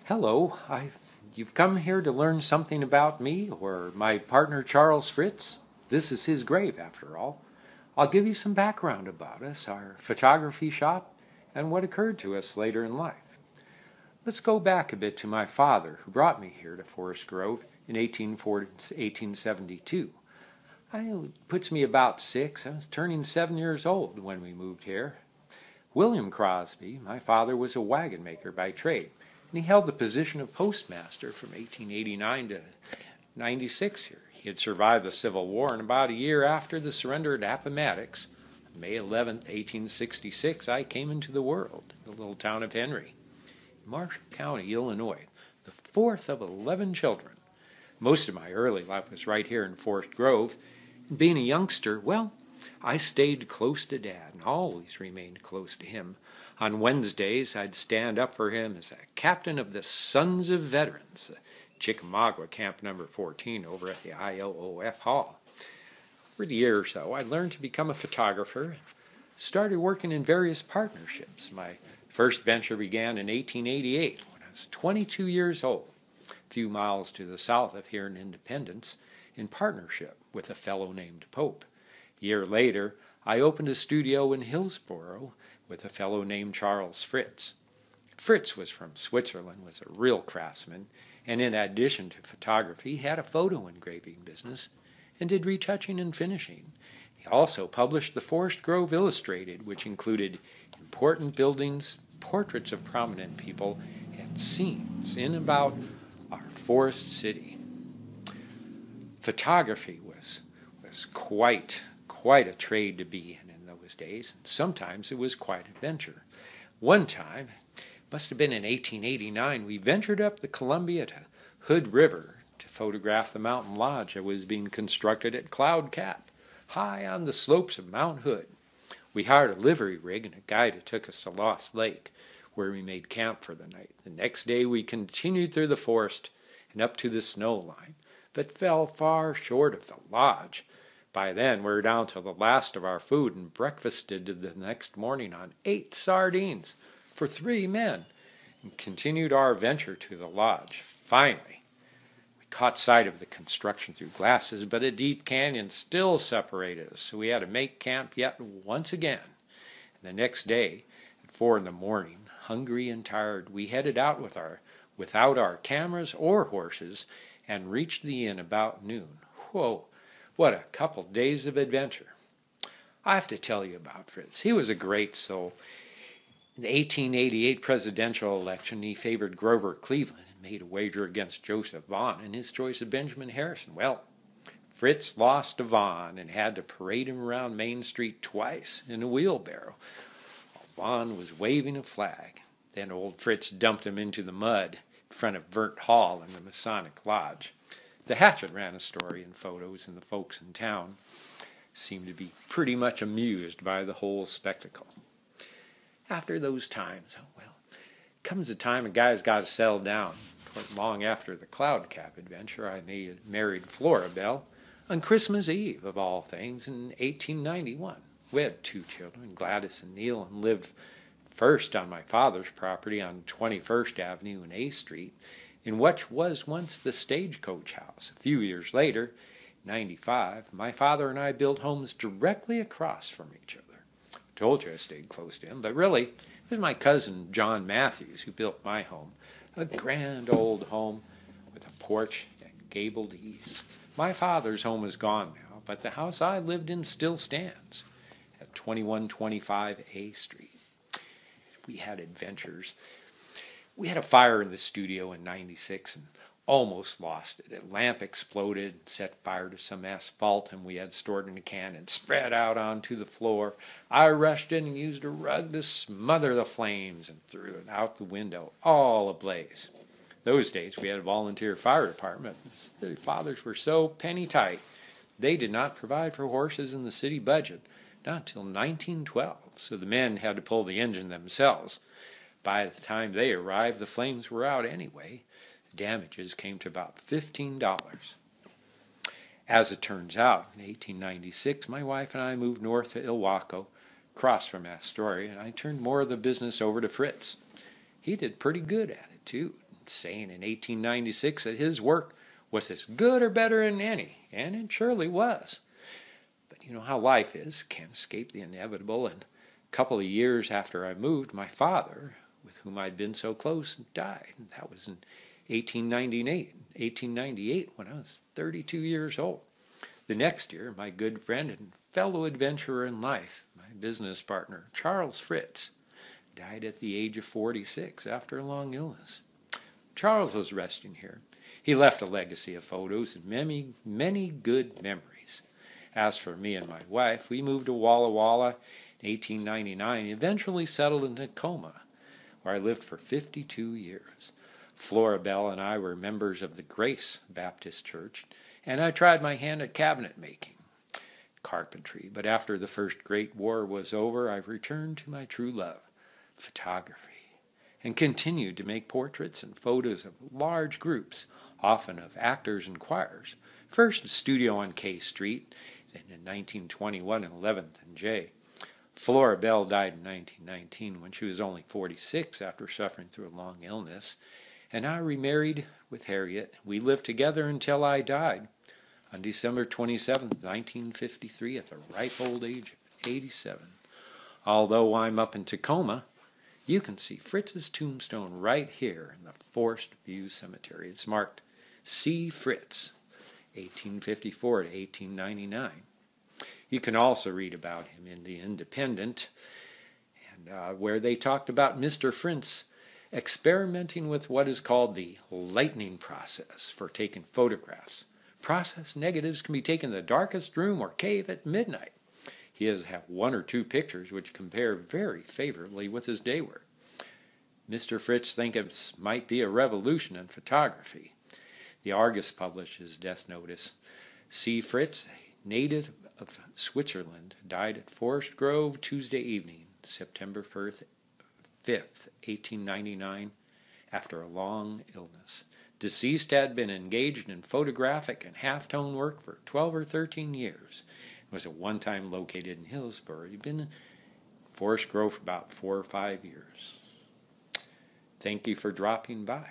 Hello, you've come here to learn something about me or my partner Charles Fritz. This is his grave, after all. I'll give you some background about us, our photography shop, and what occurred to us later in life. Let's go back a bit to my father, who brought me here to Forest Grove in 1872. It puts me about 6. I was turning 7 years old when we moved here. William Crosley, my father, was a wagon maker by trade, and he held the position of postmaster from 1889 to 96 here. He had survived the Civil War, and about a year after the surrender at Appomattox, May 11th, 1866, I came into the world, the little town of Henry, in Marshall County, Illinois, the fourth of 11 children. Most of my early life was right here in Forest Grove, and being a youngster, well, I stayed close to Dad and always remained close to him. On Wednesdays, I'd stand up for him as a captain of the Sons of Veterans, Chickamauga Camp Number 14 over at the ILOF Hall. Over the year or so, I learned to become a photographer and started working in various partnerships. My first venture began in 1888 when I was 22 years old, a few miles to the south of here in Independence, in partnership with a fellow named Pope. A year later, I opened a studio in Hillsborough with a fellow named Charles Fritz. Fritz was from Switzerland, was a real craftsman, and in addition to photography, had a photo engraving business and did retouching and finishing. He also published the Forest Grove Illustrated, which included important buildings, portraits of prominent people, and scenes in and about our forest city. Photography was quite a trade to be in those days, and sometimes it was quite an adventure. One time, must have been in 1889, we ventured up the Columbia to Hood River to photograph the mountain lodge that was being constructed at Cloud Cap, high on the slopes of Mount Hood. We hired a livery rig and a guide who took us to Lost Lake, where we made camp for the night. The next day we continued through the forest and up to the snow line, but fell far short of the lodge. By then, we were down to the last of our food and breakfasted the next morning on 8 sardines for 3 men and continued our venture to the lodge. Finally, we caught sight of the construction through glasses, but a deep canyon still separated us, so we had to make camp yet once again. And the next day, at 4 in the morning, hungry and tired, we headed out without our cameras or horses and reached the inn about noon. Whoa! What a couple days of adventure. I have to tell you about Fritz. He was a great soul. In the 1888 presidential election, he favored Grover Cleveland and made a wager against Joseph Vaughn in his choice of Benjamin Harrison. Well, Fritz lost to Vaughn and had to parade him around Main Street twice in a wheelbarrow, while Vaughn was waving a flag. Then old Fritz dumped him into the mud in front of Vert Hall in the Masonic Lodge. The Hatchet ran a story and photos, and the folks in town seemed to be pretty much amused by the whole spectacle. After those times, comes a time a guy's got to settle down. Quite long after the Cloud Cap adventure, I married Flora Bell on Christmas Eve, of all things, in 1891. We had 2 children, Gladys and Neil, and lived first on my father's property on 21st Avenue and A Street, in what was once the Stagecoach House. A few years later, in 95, my father and I built homes directly across from each other. I told you I stayed close to him, but really, it was my cousin John Matthews who built my home, a grand old home with a porch and gabled eaves. My father's home is gone now, but the house I lived in still stands at 2125 A Street. We had adventures. We had a fire in the studio in 96 and almost lost it. A lamp exploded, set fire to some asphalt, and we had stored in a can and spread out onto the floor. I rushed in and used a rug to smother the flames and threw it out the window, all ablaze. Those days we had a volunteer fire department. Their fathers were so penny tight, they did not provide for horses in the city budget, not until 1912, so the men had to pull the engine themselves. By the time they arrived, the flames were out anyway. The damages came to about $15. As it turns out, in 1896, my wife and I moved north to Ilwaco, across from Astoria, and I turned more of the business over to Fritz. He did pretty good at it, too. saying in 1896 that his work was as good or better than any, and it surely was. But you know how life is, can't escape the inevitable, and a couple of years after I moved, my father, with whom I'd been so close, died. And that was in 1898, when I was 32 years old. The next year, my good friend and fellow adventurer in life, my business partner, Charles Fritz, died at the age of 46 after a long illness. Charles was resting here. He left a legacy of photos and many, many good memories. As for me and my wife, we moved to Walla Walla in 1899 and eventually settled in Tacoma, where I lived for 52 years. Flora Bell and I were members of the Grace Baptist Church, and I tried my hand at cabinet making, carpentry. But after the First Great War was over, I returned to my true love, photography, and continued to make portraits and photos of large groups, often of actors and choirs. First a studio on K Street, then in 1921 in 11th and J. Flora Bell died in 1919 when she was only 46 after suffering through a long illness, and I remarried with Harriet. We lived together until I died on December 27, 1953, at the ripe old age of 87. Although I'm up in Tacoma, you can see Fritz's tombstone right here in the Forest View Cemetery. It's marked C. Fritz, 1854 to 1899. You can also read about him in The Independent, and where they talked about Mr. Fritz experimenting with what is called the lightning process for taking photographs. Process negatives can be taken in the darkest room or cave at midnight. He has had one or two pictures which compare very favorably with his day work. Mr. Fritz thinks it might be a revolution in photography. The Argus published his death notice. C. Fritz, a native of Switzerland, died at Forest Grove Tuesday evening, September 5th, 1899, after a long illness. Deceased had been engaged in photographic and half-tone work for 12 or 13 years. Was at one time located in Hillsborough. He'd been in Forest Grove for about 4 or 5 years. Thank you for dropping by.